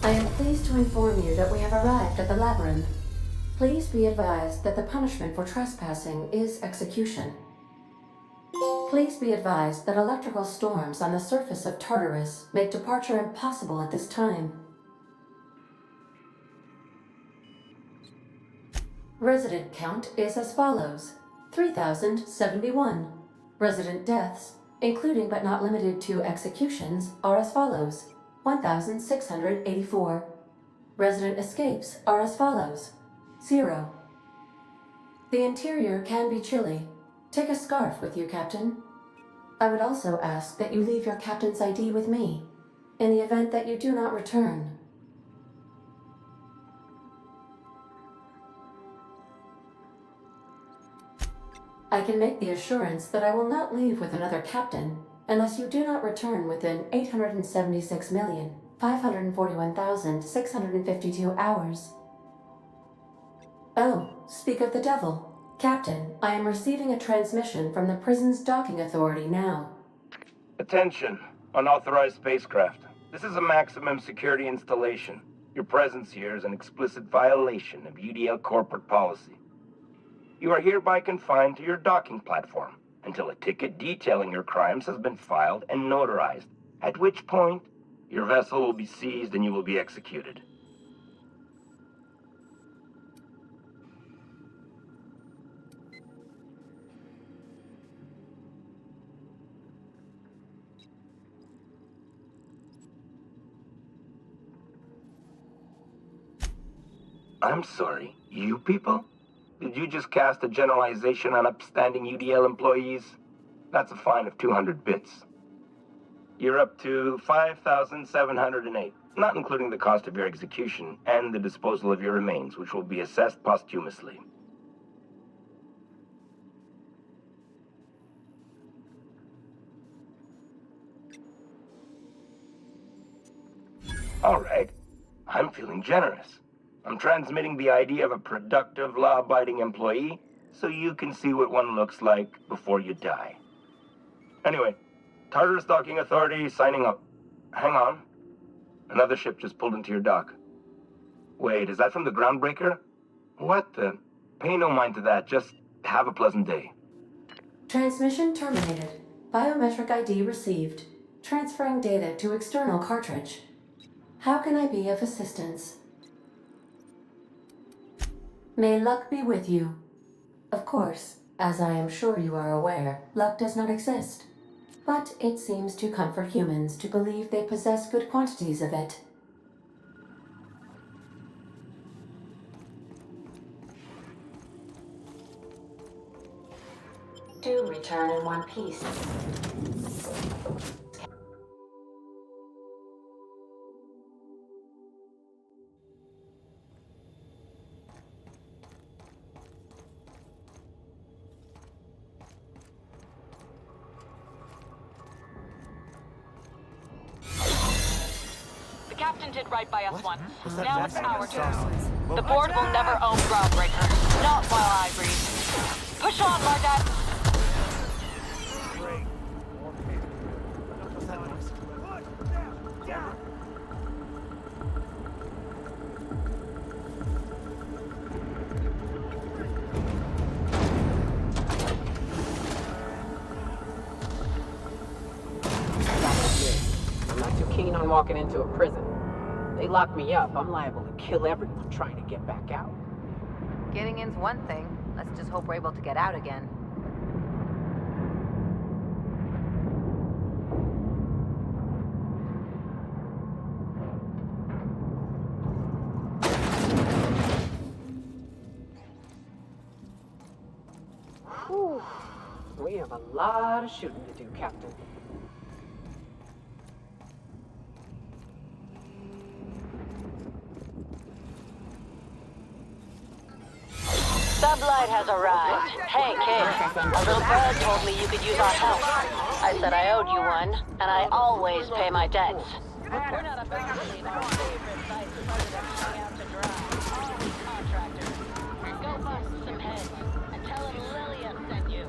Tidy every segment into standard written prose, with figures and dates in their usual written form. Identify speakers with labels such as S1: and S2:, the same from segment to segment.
S1: I am pleased to inform you that we have arrived at the labyrinth. Please be advised that the punishment for trespassing is execution. Please be advised that electrical storms on the surface of Tartarus make departure impossible at this time. Resident count is as follows: 3,071. Resident deaths, including but not limited to executions, are as follows: 1,684. Resident escapes are as follows: 0. The interior can be chilly. Take a scarf with you, Captain. I would also ask that you leave your captain's ID with me, in the event that you do not return. I can make the assurance that I will not leave with another captain unless you do not return within 876,541,652 hours. Oh, speak of the devil. Captain, I am receiving a transmission from the prison's docking authority now.
S2: Attention, unauthorized spacecraft. This is a maximum security installation. Your presence here is an explicit violation of UDL corporate policy. You are hereby confined to your docking platform until a ticket detailing your crimes has been filed and notarized, at which point your vessel will be seized and you will be executed. I'm sorry, you people? Did you just cast a generalization on upstanding UDL employees? That's a fine of 200 bits. You're up to 5,708, not including the cost of your execution and the disposal of your remains, which will be assessed posthumously. All right, I'm feeling generous. I'm transmitting the ID of a productive, law-abiding employee so you can see what one looks like before you die. Anyway, Tartarus Docking Authority signing up. Hang on. Another ship just pulled into your dock. Wait, is that from the Groundbreaker? What the? Pay no mind to that. Just have a pleasant day.
S1: Transmission terminated. Biometric ID received. Transferring data to external cartridge. How can I be of assistance? May luck be with you. Of course, as I am sure you are aware, luck does not exist. But it seems to comfort humans to believe they possess good quantities of it. Do return in one piece.
S3: Captain did right by us once. Now it's our turn. The board will never own Groundbreaker. Not while I breathe. Push on, Margot!
S4: I'm not too keen on walking into a prison. They lock me up, I'm liable to kill everyone trying to get back out.
S5: Getting in's one thing. Let's just hope we're able to get out again.
S4: Whew. We have a lot of shooting to do, Captain.
S3: Sublight has arrived. Hey, kid. A little bird told me you could use our help. I said I owed you one, and I always pay my debts. We're not about to leave our favorite sites other than hang out to dry. All contractors. Go bust some heads, and tell them Lilia sent you.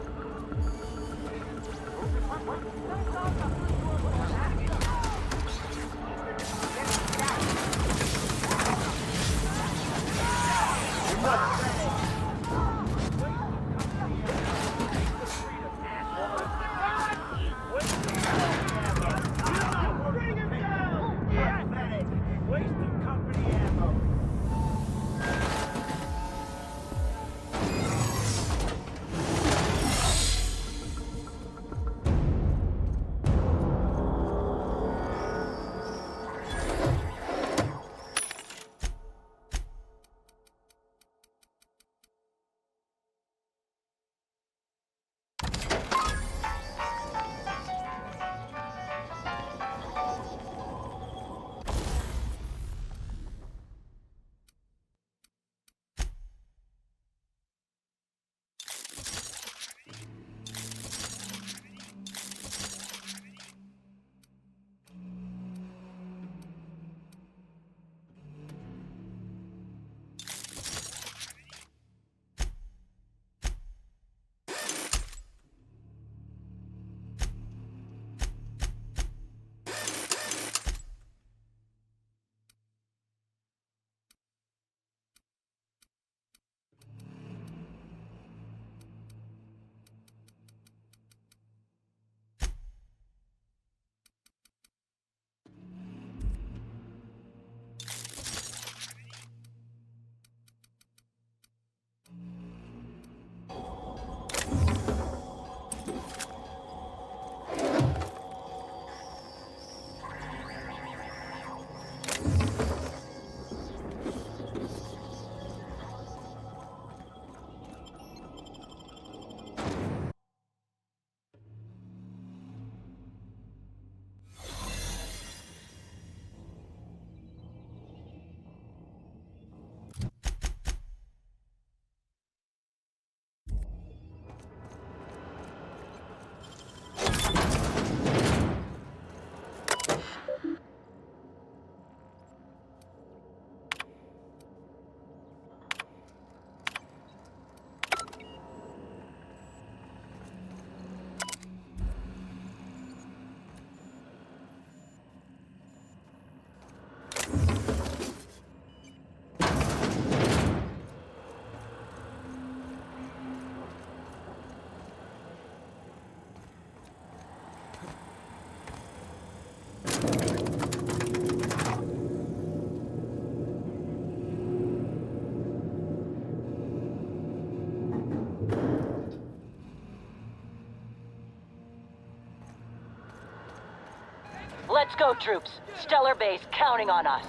S3: Let's go, troops. Stellar base counting on us.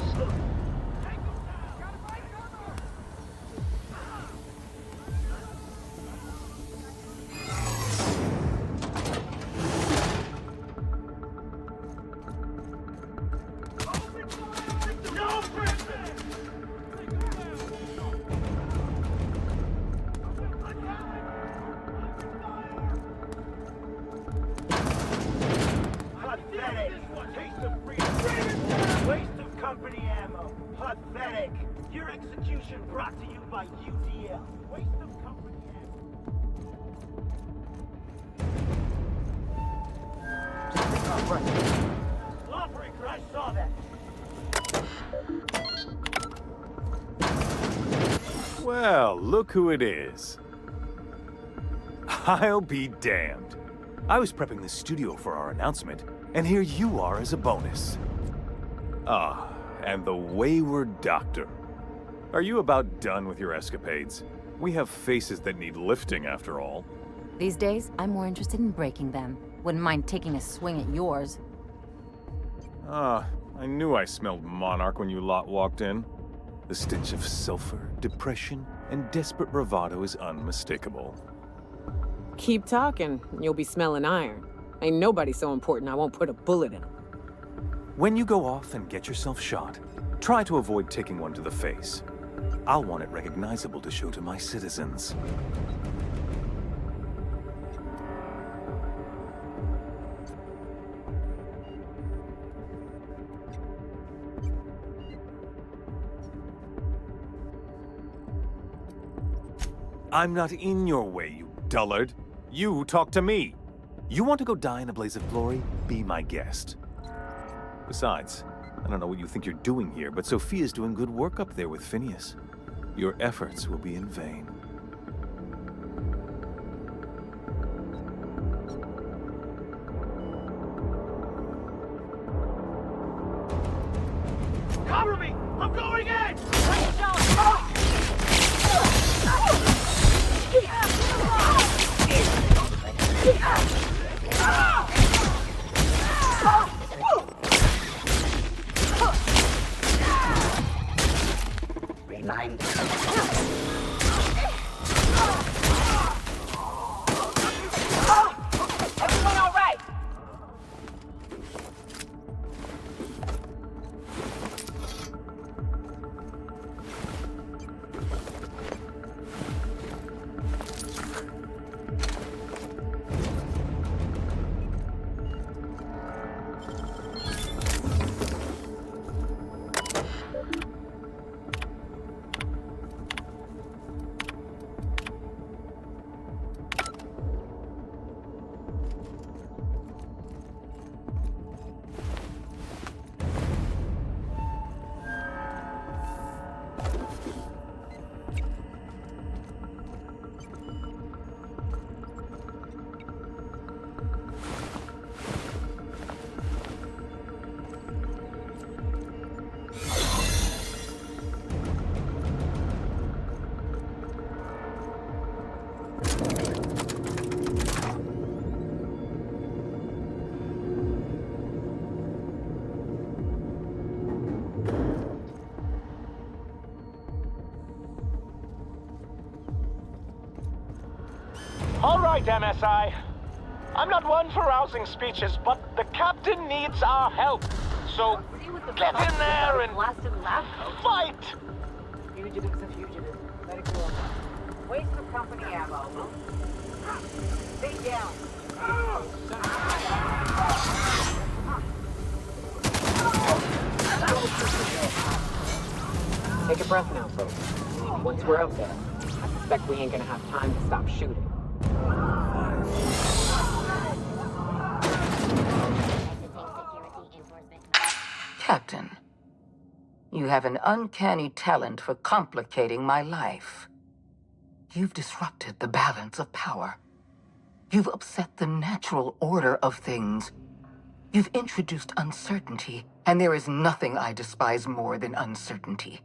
S6: Well, look who it is. I'll be damned. I was prepping the studio for our announcement, and here you are as a bonus. Ah, and the wayward doctor. Are you about done with your escapades? We have faces that need lifting, after all.
S7: These days, I'm more interested in breaking them. Wouldn't mind taking a swing at yours.
S6: Ah, I knew I smelled Monarch when you lot walked in. The stench of sulfur, depression, and desperate bravado is unmistakable.
S4: Keep talking, and you'll be smelling iron. Ain't nobody so important I won't put a bullet in him.
S6: When you go off and get yourself shot, try to avoid taking one to the face. I'll want it recognizable to show to my citizens. I'm not in your way, you dullard. You talk to me. You want to go die in a blaze of glory? Be my guest. Besides, I don't know what you think you're doing here, but Sophia's doing good work up there with Phineas. Your efforts will be in vain.
S8: Cover me! I'm going in!
S2: Remind.
S4: Everyone all right?
S8: All right, MSI. I'm not one for rousing speeches, but the captain needs our help. So get in there and fight!
S4: Fugitive's a fugitive. Let it go. Waste of company ammo. Stay down. Take a breath now, folks. Once we're out there, I suspect we ain't gonna have time to stop shooting.
S9: Captain, you have an uncanny talent for complicating my life. You've disrupted the balance of power. You've upset the natural order of things. You've introduced uncertainty, and there is nothing I despise more than uncertainty.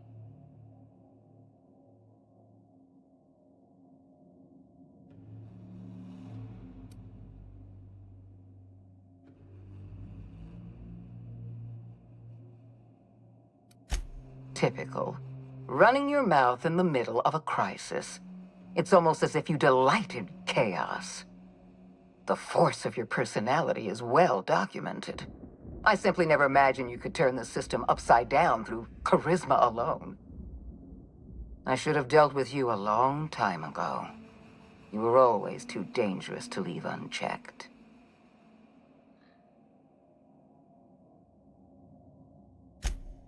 S9: Typical. Running your mouth in the middle of a crisis. It's almost as if you delight in chaos. The force of your personality is well documented. I simply never imagined you could turn the system upside down through charisma alone. I should have dealt with you a long time ago. You were always too dangerous to leave unchecked.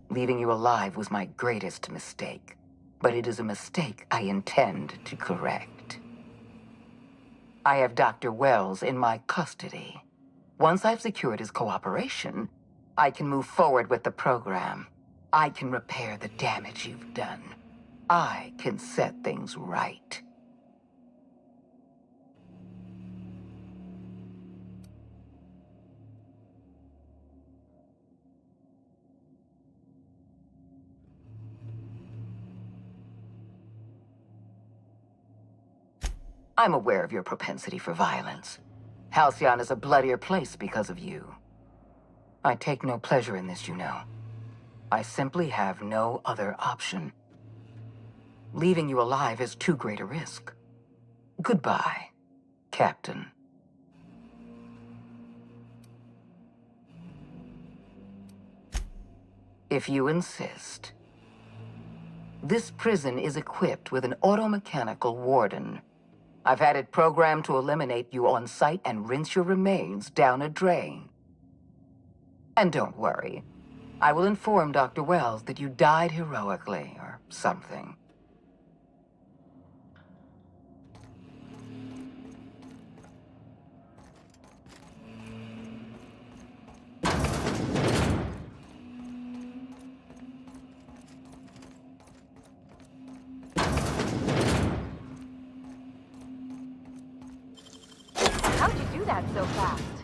S9: Leaving you alive was my greatest mistake, but it is a mistake I intend to correct. I have Dr. Uэлls in my custody. Once I've secured his cooperation, I can move forward with the program. I can repair the damage you've done. I can set things right. I'm aware of your propensity for violence. Halcyon is a bloodier place because of you. I take no pleasure in this, you know. I simply have no other option. Leaving you alive is too great a risk. Goodbye, Captain. If you insist. This prison is equipped with an automechanical warden. I've had it programmed to eliminate you on sight and rinse your remains down a drain. And don't worry. I will inform Dr. Uэлls that you died heroically, or something.
S5: that so fast?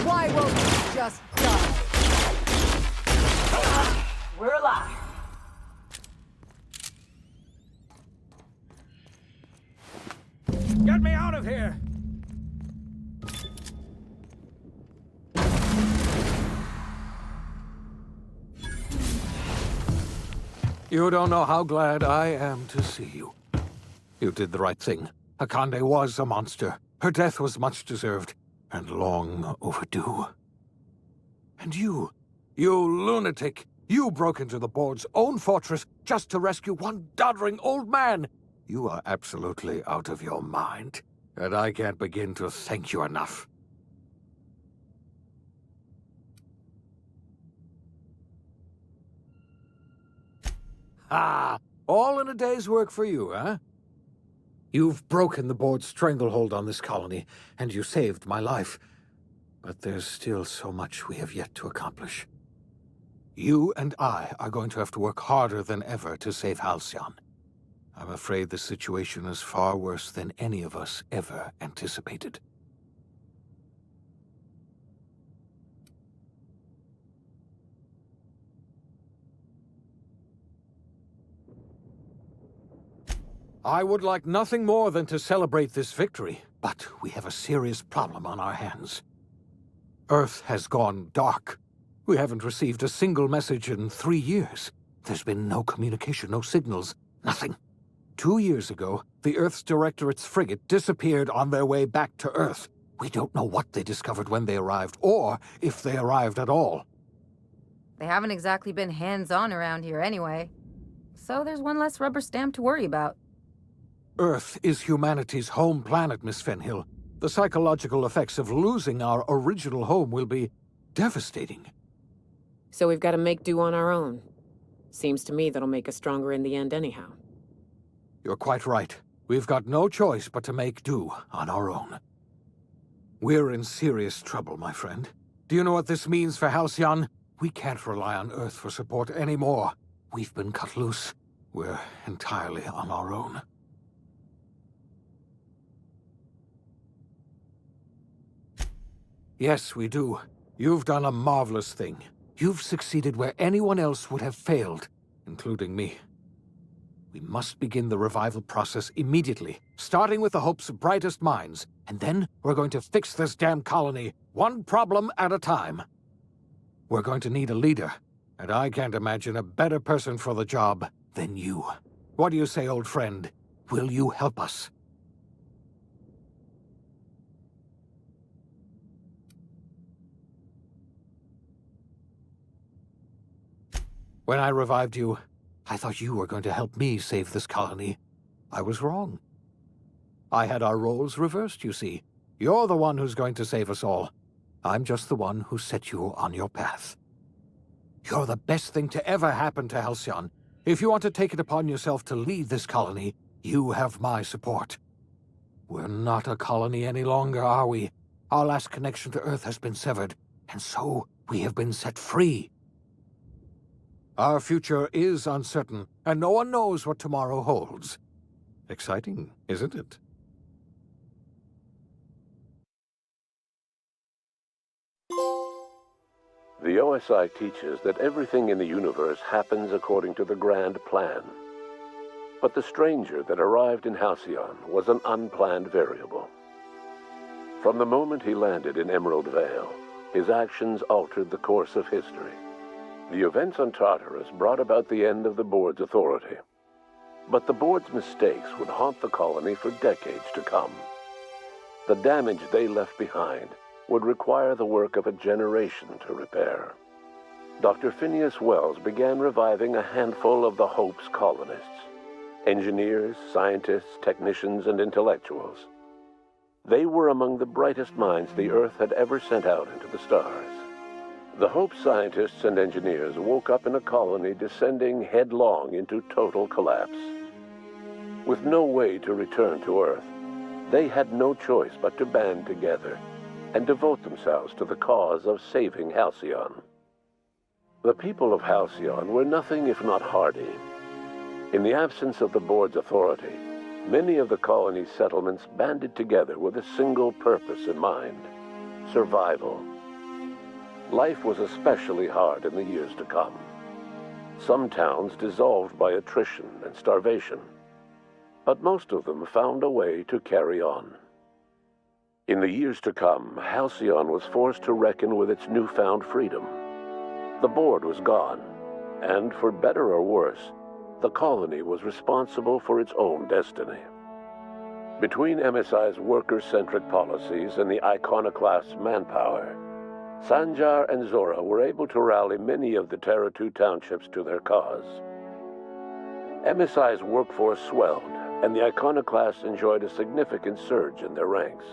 S4: Why won't you just die? We're alive.
S8: Get me out of here!
S10: You don't know how glad I am to see you. You did the right thing. Akande was a monster. Her death was much deserved, and long overdue. And you lunatic, you broke into the board's own fortress just to rescue one doddering old man. You are absolutely out of your mind, and I can't begin to thank you enough. Ah, all in a day's work for you, huh? You've broken the board's stranglehold on this colony, and you saved my life. But there's still so much we have yet to accomplish. You and I are going to have to work harder than ever to save Halcyon. I'm afraid the situation is far worse than any of us ever anticipated. I would like nothing more than to celebrate this victory, but we have a serious problem on our hands. Earth has gone dark. We haven't received a single message in 3 years. There's been no communication, no signals, nothing. 2 years ago, the Earth's Directorate's frigate disappeared on their way back to Earth. We don't know what they discovered when they arrived, or if they arrived at all.
S7: They haven't exactly been hands-on around here anyway. So there's one less rubber stamp to worry about.
S10: Earth is humanity's home planet, Miss Fenhill. The psychological effects of losing our original home will be devastating.
S11: So we've got to make do on our own. Seems to me that'll make us stronger in the end anyhow.
S10: You're quite right. We've got no choice but to make do on our own. We're in serious trouble, my friend. Do you know what this means for Halcyon? We can't rely on Earth for support anymore. We've been cut loose. We're entirely on our own. Yes, we do. You've done a marvelous thing. You've succeeded where anyone else would have failed, including me. We must begin the revival process immediately, starting with the hope's brightest minds, and then we're going to fix this damn colony, one problem at a time. We're going to need a leader, and I can't imagine a better person for the job than you. What do you say, old friend? Will you help us? When I revived you, I thought you were going to help me save this colony. I was wrong. I had our roles reversed, you see. You're the one who's going to save us all. I'm just the one who set you on your path. You're the best thing to ever happen to Halcyon. If you want to take it upon yourself to lead this colony, you have my support. We're not a colony any longer, are we? Our last connection to Earth has been severed, and so we have been set free. Our future is uncertain, and no one knows what tomorrow holds. Exciting, isn't it?
S12: The OSI teaches that everything in the universe happens according to the grand plan. But the stranger that arrived in Halcyon was an unplanned variable. From the moment he landed in Emerald Vale, his actions altered the course of history. The events on Tartarus brought about the end of the board's authority. But the board's mistakes would haunt the colony for decades to come. The damage they left behind would require the work of a generation to repair. Dr. Phineas Wells began reviving a handful of the Hope's colonists. Engineers, scientists, technicians, and intellectuals. They were among the brightest minds the Earth had ever sent out into the stars. The Hope scientists and engineers woke up in a colony descending headlong into total collapse. With no way to return to Earth, they had no choice but to band together and devote themselves to the cause of saving Halcyon. The people of Halcyon were nothing if not hardy. In the absence of the board's authority, many of the colony's settlements banded together with a single purpose in mind: survival. Life was especially hard in the years to come. Some towns dissolved by attrition and starvation, but most of them found a way to carry on. In the years to come, Halcyon was forced to reckon with its newfound freedom. The board was gone, and for better or worse, the colony was responsible for its own destiny. Between MSI's worker-centric policies and the iconoclast's manpower, Sanjar and Zora were able to rally many of the Terra 2 townships to their cause. MSI's workforce swelled, and the iconoclasts enjoyed a significant surge in their ranks.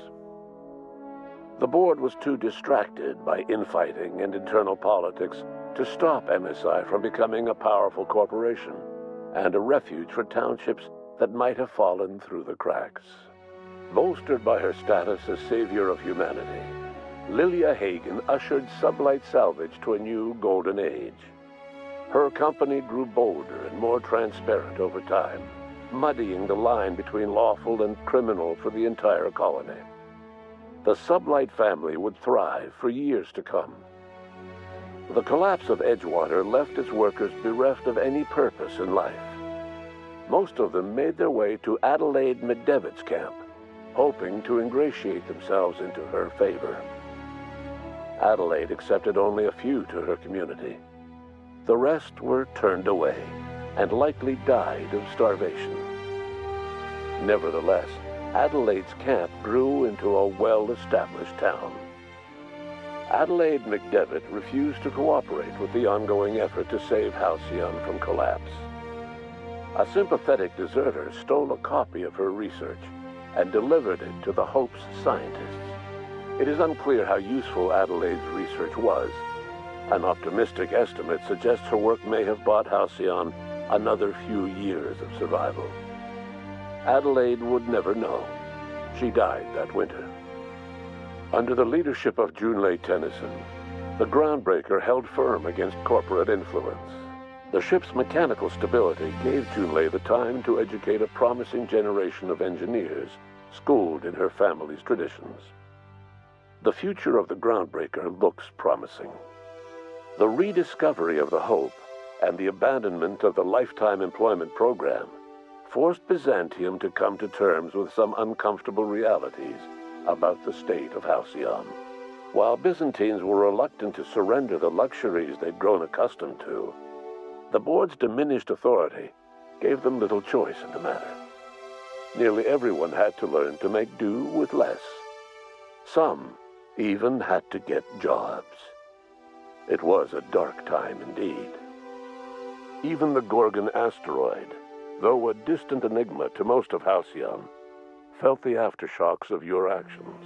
S12: The board was too distracted by infighting and internal politics to stop MSI from becoming a powerful corporation and a refuge for townships that might have fallen through the cracks. Bolstered by her status as savior of humanity, Lilia Hagen ushered sublight salvage to a new golden age. Her company grew bolder and more transparent over time, muddying the line between lawful and criminal for the entire colony. The sublight family would thrive for years to come. The collapse of Edgewater left its workers bereft of any purpose in life. most of them made their way to Adelaide McDevitt's camp, hoping to ingratiate themselves into her favor. Adelaide accepted only a few to her community. The rest were turned away and likely died of starvation. Nevertheless, Adelaide's camp grew into a well-established town. Adelaide McDevitt refused to cooperate with the ongoing effort to save Halcyon from collapse. A sympathetic deserter stole a copy of her research and delivered it to the Hope's scientists. It is unclear how useful Adelaide's research was. An optimistic estimate suggests her work may have bought Halcyon another few years of survival. Adelaide would never know. She died that winter. Under the leadership of Junlei Tennyson, the groundbreaker held firm against corporate influence. The ship's mechanical stability gave Junlei the time to educate a promising generation of engineers schooled in her family's traditions. The future of the groundbreaker looks promising. The rediscovery of the Hope and the abandonment of the lifetime employment program forced Byzantium to come to terms with some uncomfortable realities about the state of Halcyon. While Byzantines were reluctant to surrender the luxuries they'd grown accustomed to, the board's diminished authority gave them little choice in the matter. Nearly everyone had to learn to make do with less. Some even had to get jobs. It was a dark time indeed. Even the Gorgon asteroid, though a distant enigma to most of Halcyon, felt the aftershocks of your actions.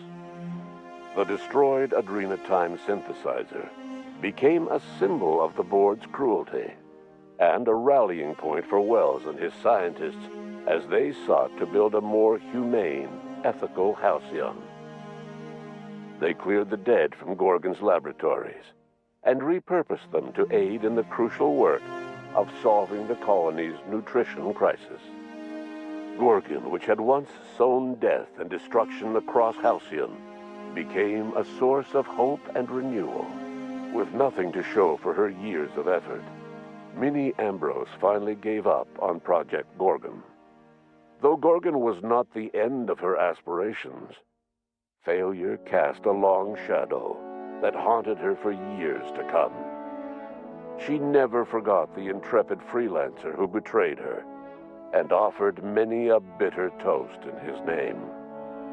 S12: The destroyed Adrenatime synthesizer became a symbol of the board's cruelty and a rallying point for Uэлls and his scientists as they sought to build a more humane, ethical Halcyon. They cleared the dead from Gorgon's laboratories and repurposed them to aid in the crucial work of solving the colony's nutrition crisis. Gorgon, which had once sown death and destruction across Halcyon, became a source of hope and renewal. With nothing to show for her years of effort, Minnie Ambrose finally gave up on Project Gorgon. Though Gorgon was not the end of her aspirations, failure cast a long shadow that haunted her for years to come. She never forgot the intrepid freelancer who betrayed her and offered many a bitter toast in his name.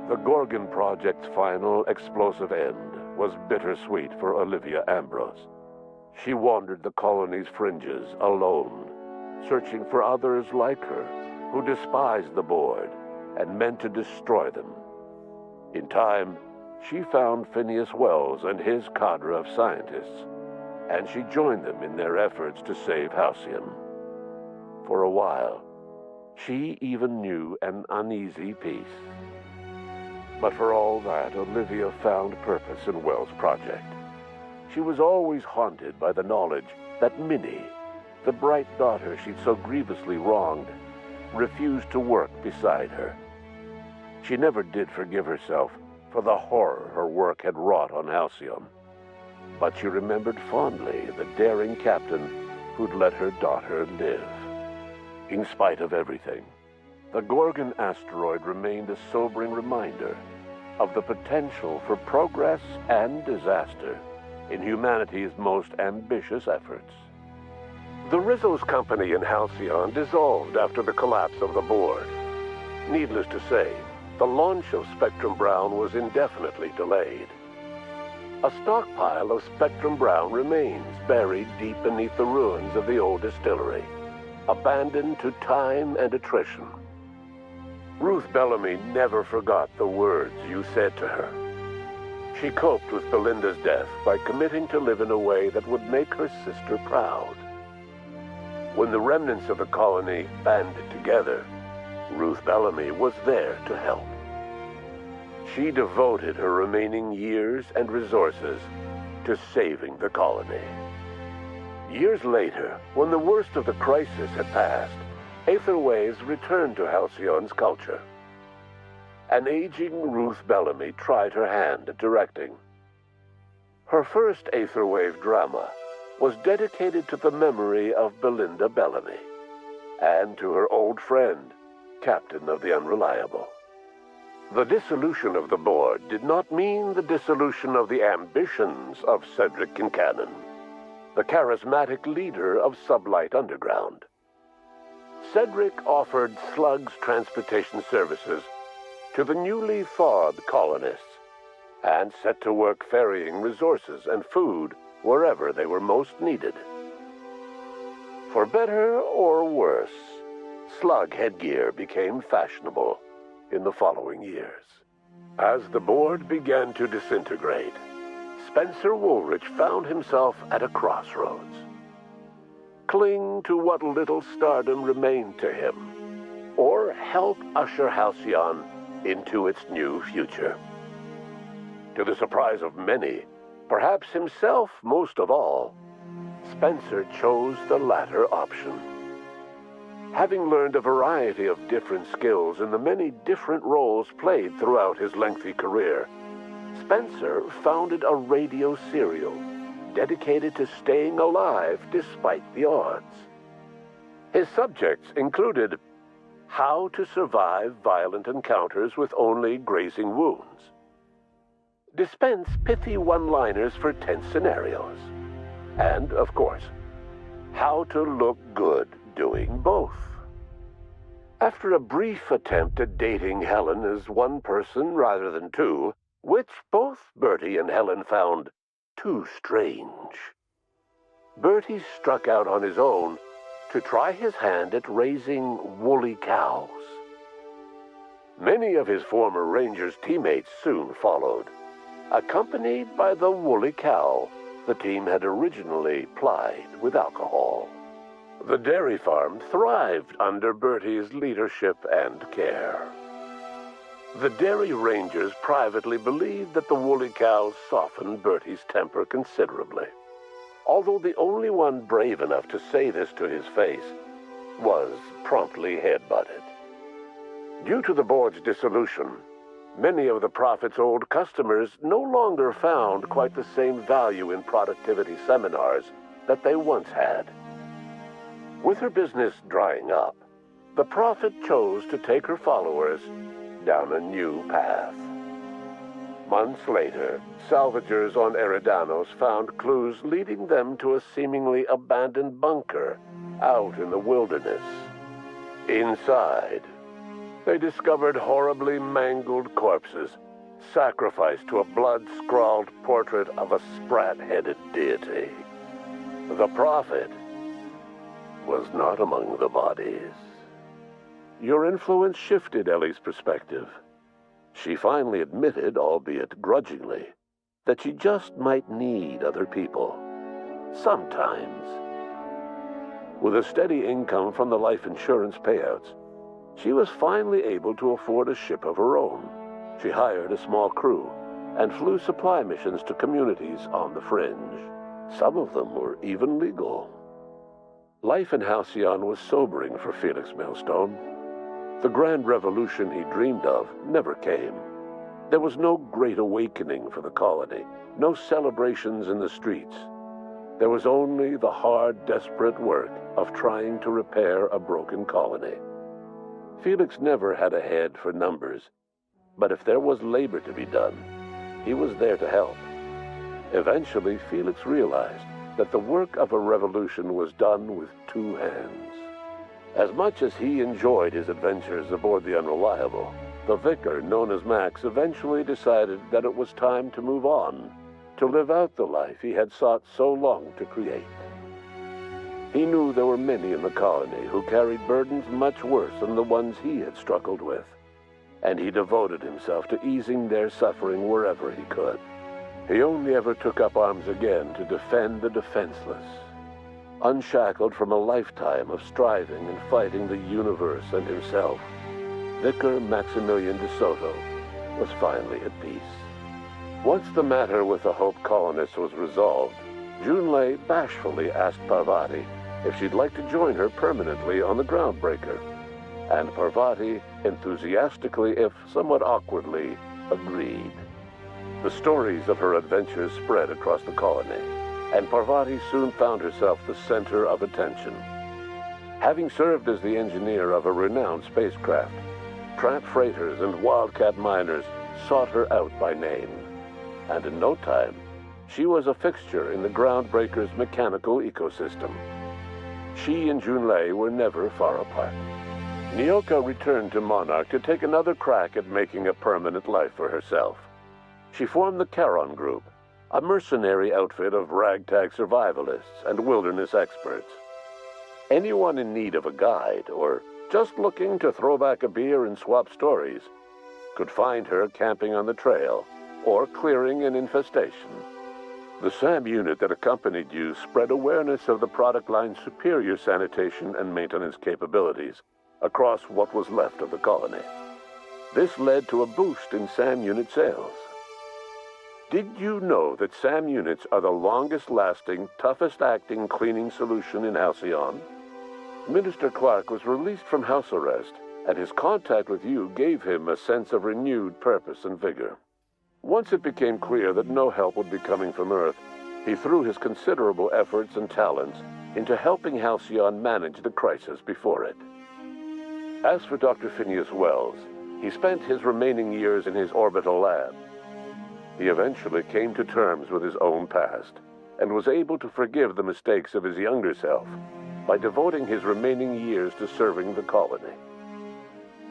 S12: The Gorgon Project's final explosive end was bittersweet for Olivia Ambrose. She wandered the colony's fringes alone, searching for others like her who despised the board and meant to destroy them. In time, she found Phineas Uэлls and his cadre of scientists, and she joined them in their efforts to save Halcyon. For a while, she even knew an uneasy peace. But for all that, Olivia found purpose in Uэлls' project. She was always haunted by the knowledge that Minnie, the bright daughter she'd so grievously wronged, refused to work beside her. She never did forgive herself for the horror her work had wrought on Halcyon, but she remembered fondly the daring captain who'd let her daughter live. In spite of everything, the Gorgon asteroid remained a sobering reminder of the potential for progress and disaster in humanity's most ambitious efforts. The Rizzo's company in Halcyon dissolved after the collapse of the board. Needless to say, the launch of Spectrum Brown was indefinitely delayed. A stockpile of Spectrum Brown remains buried deep beneath the ruins of the old distillery, abandoned to time and attrition. Ruth Bellamy never forgot the words you said to her. She coped with Belinda's death by committing to live in a way that would make her sister proud. When the remnants of the colony banded together, Ruth Bellamy was there to help. She devoted her remaining years and resources to saving the colony. Years later, when the worst of the crisis had passed, Aether waves returned to Halcyon's culture. An aging Ruth Bellamy tried her hand at directing. Her first Aether wave drama was dedicated to the memory of Belinda Bellamy. and to her old friend, Captain of the Unreliable. The dissolution of the board did not mean the dissolution of the ambitions of Cedric Kincannon, the charismatic leader of Sublight Underground. Cedric offered Slug's transportation services to the newly thawed colonists and set to work ferrying resources and food wherever they were most needed. For better or worse, slug headgear became fashionable in the following years. As the board began to disintegrate, Spencer Woolrich found himself at a crossroads. Cling to what little stardom remained to him, or help usher Halcyon into its new future. To the surprise of many, perhaps himself most of all, Spencer chose the latter option. Having learned a variety of different skills in the many different roles played throughout his lengthy career, Spencer founded a radio serial dedicated to staying alive despite the odds. His subjects included how to survive violent encounters with only grazing wounds, dispense pithy one-liners for tense scenarios, and, of course, how to look good doing both. After a brief attempt at dating Helen as one person rather than two, which both Bertie and Helen found too strange, Bertie struck out on his own to try his hand at raising woolly cows. Many of his former Rangers teammates soon followed, accompanied by the woolly cow the team had originally plied with alcohol. The dairy farm thrived under Bertie's leadership and care. The Dairy Rangers privately believed that the woolly cows softened Bertie's temper considerably, although the only one brave enough to say this to his face was promptly headbutted. Due to the board's dissolution, many of the Prophet's old customers no longer found quite the same value in productivity seminars that they once had. With her business drying up, the Prophet chose to take her followers down a new path. Months later, salvagers on Eridanos found clues leading them to a seemingly abandoned bunker out in the wilderness. Inside, they discovered horribly mangled corpses, sacrificed to a blood-scrawled portrait of a sprat-headed deity. The Prophet was not among the bodies. Your influence shifted Ellie's perspective. She finally admitted, albeit grudgingly, that she just might need other people. Sometimes. With a steady income from the life insurance payouts, she was finally able to afford a ship of her own. She hired a small crew and flew supply missions to communities on the fringe. Some of them were even legal. Life in Halcyon was sobering for Felix Millstone. The grand revolution he dreamed of never came. There was no great awakening for the colony, no celebrations in the streets. There was only the hard, desperate work of trying to repair a broken colony. Felix never had a head for numbers, but if there was labor to be done, he was there to help. Eventually, Felix realized that the work of a revolution was done with two hands. As much as he enjoyed his adventures aboard the Unreliable, the vicar, known as Max, eventually decided that it was time to move on, to live out the life he had sought so long to create. He knew there were many in the colony who carried burdens much worse than the ones he had struggled with, and he devoted himself to easing their suffering wherever he could. He only ever took up arms again to defend the defenseless. Unshackled from a lifetime of striving and fighting the universe and himself, Vicar Maximilian de Soto was finally at peace. Once the matter with the Hope colonists was resolved, Junlei bashfully asked Parvati if she'd like to join her permanently on the Groundbreaker, and Parvati enthusiastically, if somewhat awkwardly, agreed. The stories of her adventures spread across the colony, and Parvati soon found herself the center of attention. Having served as the engineer of a renowned spacecraft, tramp freighters and wildcat miners sought her out by name. And in no time, she was a fixture in the groundbreaker's mechanical ecosystem. She and Junlei were never far apart. Nyoka returned to Monarch to take another crack at making a permanent life for herself. She formed the Charon Group, a mercenary outfit of ragtag survivalists and wilderness experts. Anyone in need of a guide, or just looking to throw back a beer and swap stories, could find her camping on the trail or clearing an infestation. The SAM unit that accompanied you spread awareness of the product line's superior sanitation and maintenance capabilities across what was left of the colony. This led to a boost in SAM unit sales. Did you know that SAM units are the longest-lasting, toughest-acting cleaning solution in Halcyon? Minister Clark was released from house arrest, and his contact with you gave him a sense of renewed purpose and vigor. Once it became clear that no help would be coming from Earth, he threw his considerable efforts and talents into helping Halcyon manage the crisis before it. As for Dr. Phineas Wells, he spent his remaining years in his orbital lab. He eventually came to terms with his own past, and was able to forgive the mistakes of his younger self by devoting his remaining years to serving the colony.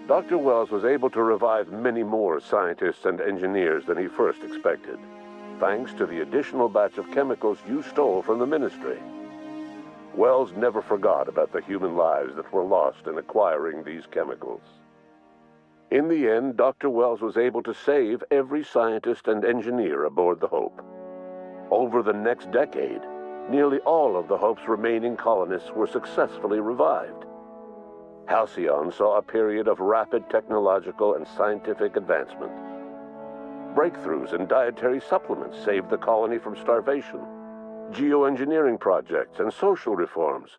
S12: Dr. Wells was able to revive many more scientists and engineers than he first expected, thanks to the additional batch of chemicals you stole from the Ministry. Wells never forgot about the human lives that were lost in acquiring these chemicals. In the end, Dr. Wells was able to save every scientist and engineer aboard the Hope. Over the next decade, nearly all of the Hope's remaining colonists were successfully revived. Halcyon saw a period of rapid technological and scientific advancement. Breakthroughs in dietary supplements saved the colony from starvation. Geoengineering projects and social reforms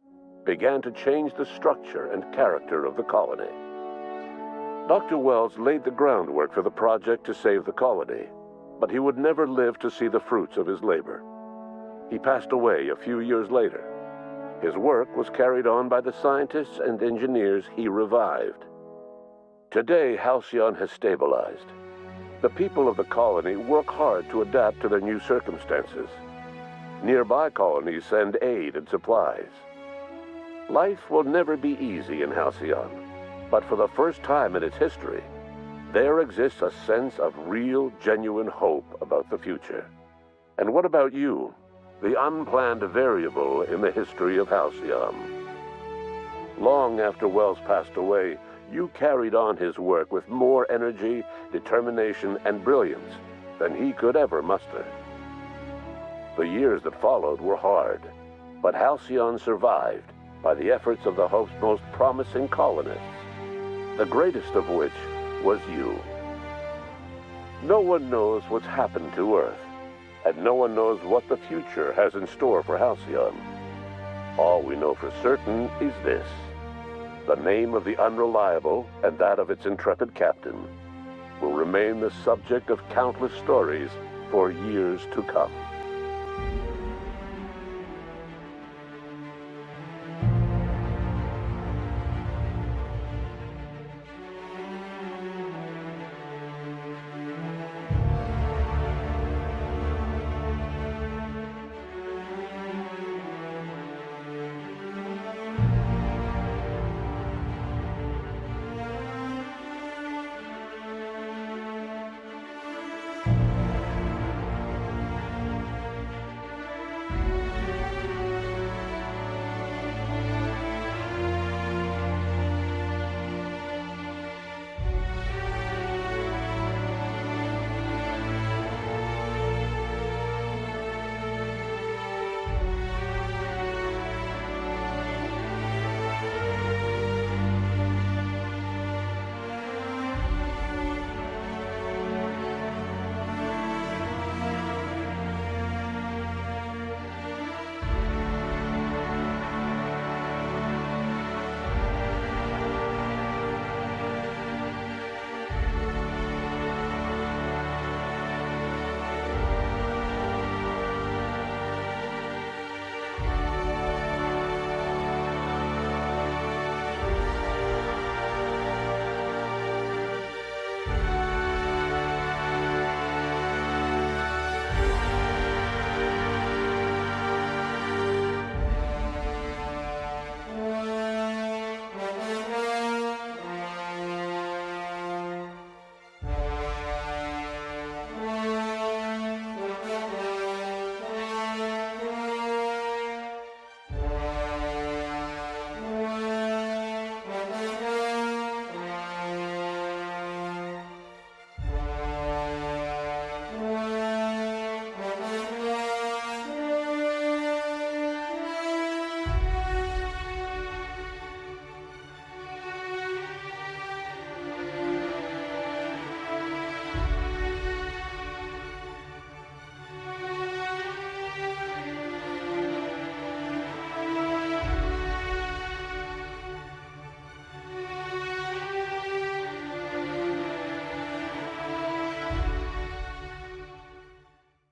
S12: began to change the structure and character of the colony. Dr. Wells laid the groundwork for the project to save the colony, but he would never live to see the fruits of his labor. He passed away a few years later. His work was carried on by the scientists and engineers he revived. Today, Halcyon has stabilized. The people of the colony work hard to adapt to their new circumstances. Nearby colonies send aid and supplies. Life will never be easy in Halcyon, but for the first time in its history, there exists a sense of real, genuine hope about the future. And what about you? The unplanned variable in the history of Halcyon. Long after Wells passed away, you carried on his work with more energy, determination, and brilliance than he could ever muster. The years that followed were hard, but Halcyon survived by the efforts of the Hope's most promising colonists, the greatest of which was you. No one knows what's happened to Earth, and no one knows what the future has in store for Halcyon. All we know for certain is this: the name of the Unreliable and that of its intrepid captain will remain the subject of countless stories for years to come.